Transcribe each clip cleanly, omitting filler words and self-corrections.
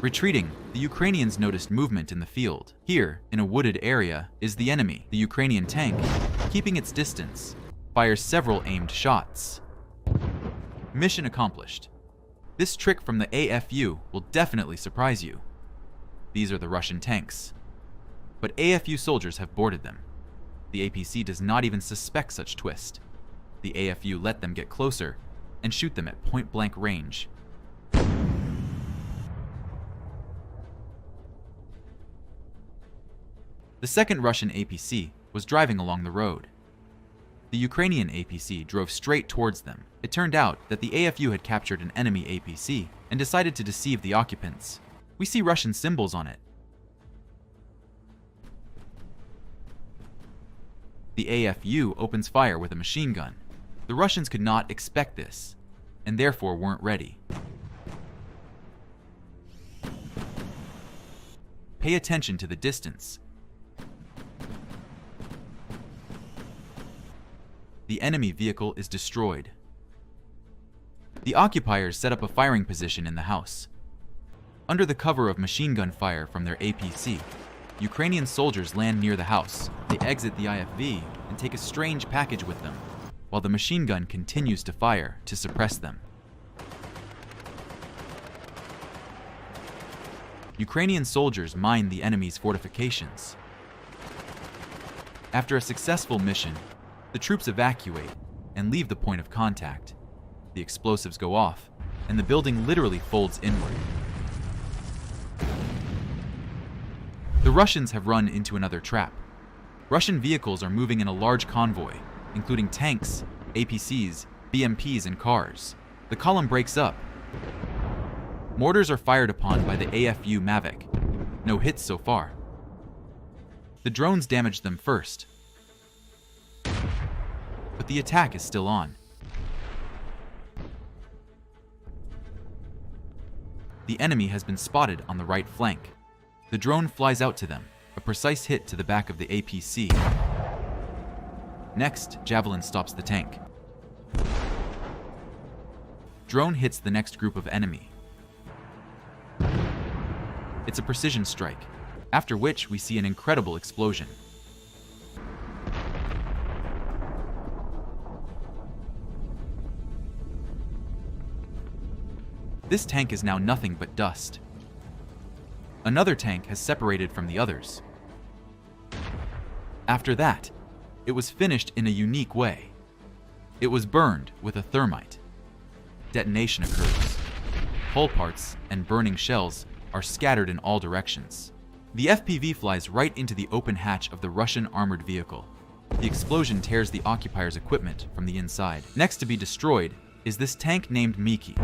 Retreating, the Ukrainians noticed movement in the field. Here, in a wooded area, is the enemy. The Ukrainian tank, keeping its distance, fires several aimed shots. Mission accomplished. This trick from the AFU will definitely surprise you. These are the Russian tanks. But AFU soldiers have boarded them. The APC does not even suspect such twist. The AFU let them get closer and shoot them at point-blank range. The second Russian APC was driving along the road. The Ukrainian APC drove straight towards them. It turned out that the AFU had captured an enemy APC and decided to deceive the occupants. We see Russian symbols on it. The AFU opens fire with a machine gun. The Russians could not expect this, and therefore weren't ready. Pay attention to the distance. The enemy vehicle is destroyed. The occupiers set up a firing position in the house. Under the cover of machine gun fire from their APC, Ukrainian soldiers land near the house. They exit the IFV and take a strange package with them, while the machine gun continues to fire to suppress them. Ukrainian soldiers mine the enemy's fortifications. After a successful mission, the troops evacuate and leave the point of contact. The explosives go off, and the building literally folds inward. The Russians have run into another trap. Russian vehicles are moving in a large convoy, including tanks, APCs, BMPs, and cars. The column breaks up. Mortars are fired upon by the AFU Mavic. No hits so far. The drones damage them first. But the attack is still on. The enemy has been spotted on the right flank. The drone flies out to them, a precise hit to the back of the APC. Next, Javelin stops the tank. Drone hits the next group of enemy. It's a precision strike, after which we see an incredible explosion. This tank is now nothing but dust. Another tank has separated from the others. After that, it was finished in a unique way. It was burned with a thermite. Detonation occurs. Hull parts and burning shells are scattered in all directions. The FPV flies right into the open hatch of the Russian armored vehicle. The explosion tears the occupier's equipment from the inside. Next to be destroyed is this tank named Miki.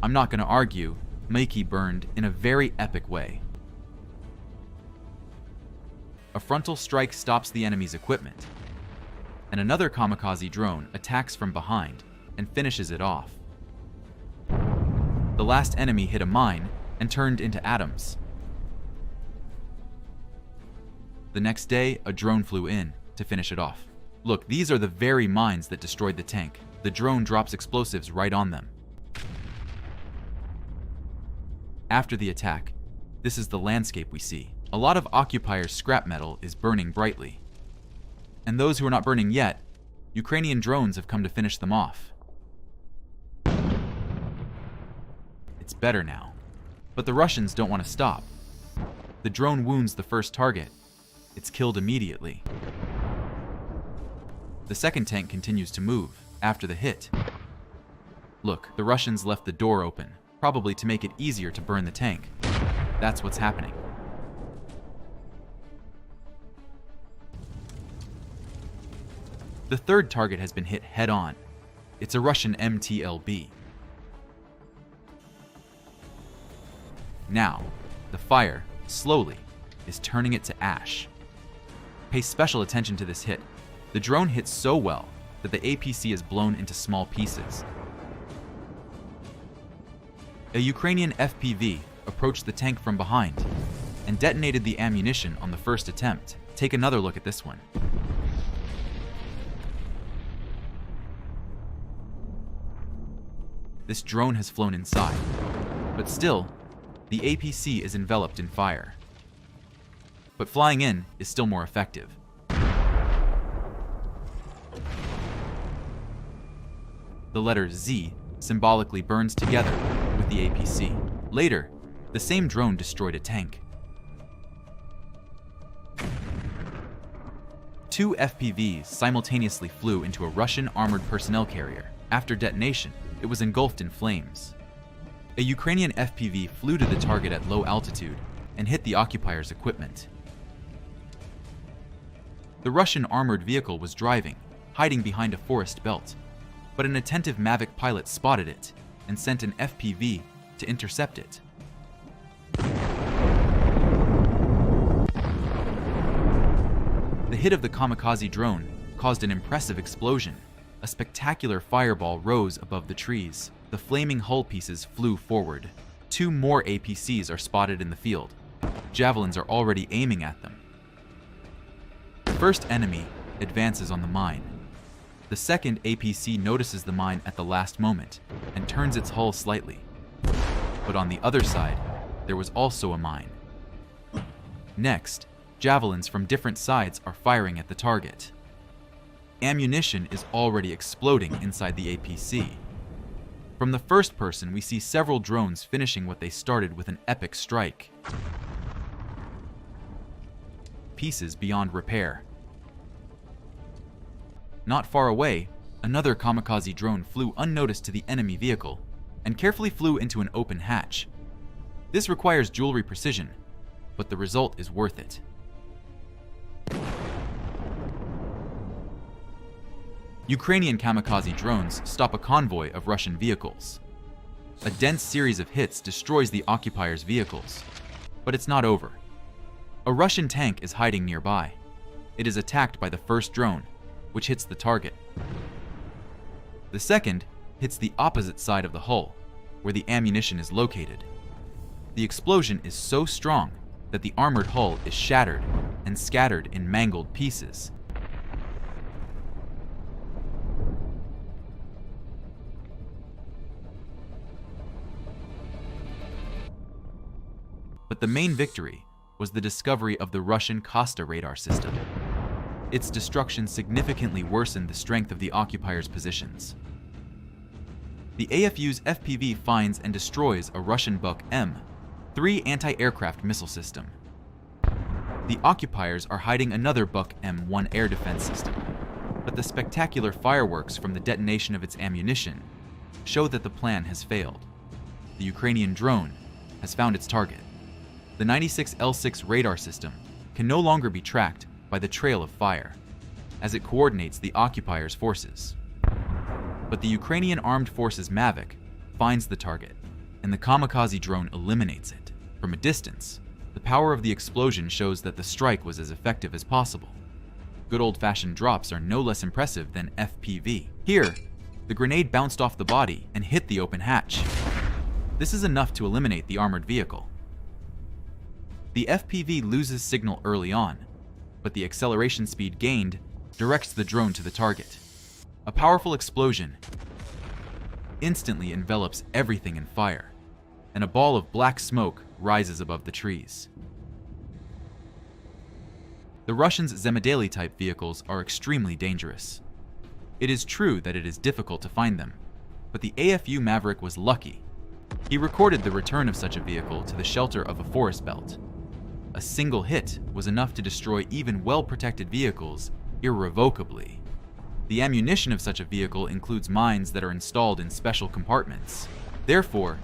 I'm not going to argue, Miki burned in a very epic way. A frontal strike stops the enemy's equipment, and another kamikaze drone attacks from behind and finishes it off. The last enemy hit a mine and turned into atoms. The next day, a drone flew in to finish it off. Look, these are the very mines that destroyed the tank. The drone drops explosives right on them. After the attack, this is the landscape we see. A lot of occupiers' scrap metal is burning brightly. And those who are not burning yet, Ukrainian drones have come to finish them off. It's better now. But the Russians don't want to stop. The drone wounds the first target. It's killed immediately. The second tank continues to move after the hit. Look, the Russians left the door open, probably to make it easier to burn the tank. That's what's happening. The third target has been hit head-on. It's a Russian MTLB. Now, the fire, slowly, is turning it to ash. Pay special attention to this hit. The drone hits so well that the APC is blown into small pieces. A Ukrainian FPV approached the tank from behind and detonated the ammunition on the first attempt. Take another look at this one. This drone has flown inside. But still, the APC is enveloped in fire. But flying in is still more effective. The letter Z symbolically burns together with the APC. Later, the same drone destroyed a tank. 2 FPVs simultaneously flew into a Russian armored personnel carrier. After detonation, it was engulfed in flames. A Ukrainian FPV flew to the target at low altitude and hit the occupiers' equipment. The Russian armored vehicle was driving, hiding behind a forest belt, but an attentive Mavic pilot spotted it and sent an FPV to intercept it. The hit of the kamikaze drone caused an impressive explosion. A spectacular fireball rose above the trees. The flaming hull pieces flew forward. 2 more APCs are spotted in the field. Javelins are already aiming at them. The first enemy advances on the mine. The second APC notices the mine at the last moment and turns its hull slightly. But on the other side, there was also a mine. Next, javelins from different sides are firing at the target. Ammunition is already exploding inside the APC. From the first person, we see several drones finishing what they started with an epic strike. Pieces beyond repair. Not far away, another kamikaze drone flew unnoticed to the enemy vehicle and carefully flew into an open hatch. This requires jewelry precision, but the result is worth it. Ukrainian kamikaze drones stop a convoy of Russian vehicles. A dense series of hits destroys the occupiers' vehicles. But it's not over. A Russian tank is hiding nearby. It is attacked by the first drone, which hits the target. The second hits the opposite side of the hull, where the ammunition is located. The explosion is so strong that the armored hull is shattered and scattered in mangled pieces. But the main victory was the discovery of the Russian Kosta radar system. Its destruction significantly worsened the strength of the occupiers' positions. The AFU's FPV finds and destroys a Russian Buk-M-3 anti-aircraft missile system. The occupiers are hiding another Buk-M-1 air defense system, but the spectacular fireworks from the detonation of its ammunition show that the plan has failed. The Ukrainian drone has found its target. The 96L6 radar system can no longer be tracked by the trail of fire, as it coordinates the occupiers' forces. But the Ukrainian Armed Forces Mavic finds the target, and the kamikaze drone eliminates it. From a distance, the power of the explosion shows that the strike was as effective as possible. Good old-fashioned drops are no less impressive than FPV. Here, the grenade bounced off the body and hit the open hatch. This is enough to eliminate the armored vehicle. The FPV loses signal early on, but the acceleration speed gained directs the drone to the target. A powerful explosion instantly envelops everything in fire, and a ball of black smoke rises above the trees. The Russians' Zemedeli-type vehicles are extremely dangerous. It is true that it is difficult to find them, but the AFU Maverick was lucky. He recorded the return of such a vehicle to the shelter of a forest belt. A single hit was enough to destroy even well-protected vehicles irrevocably. The ammunition of such a vehicle includes mines that are installed in special compartments. Therefore,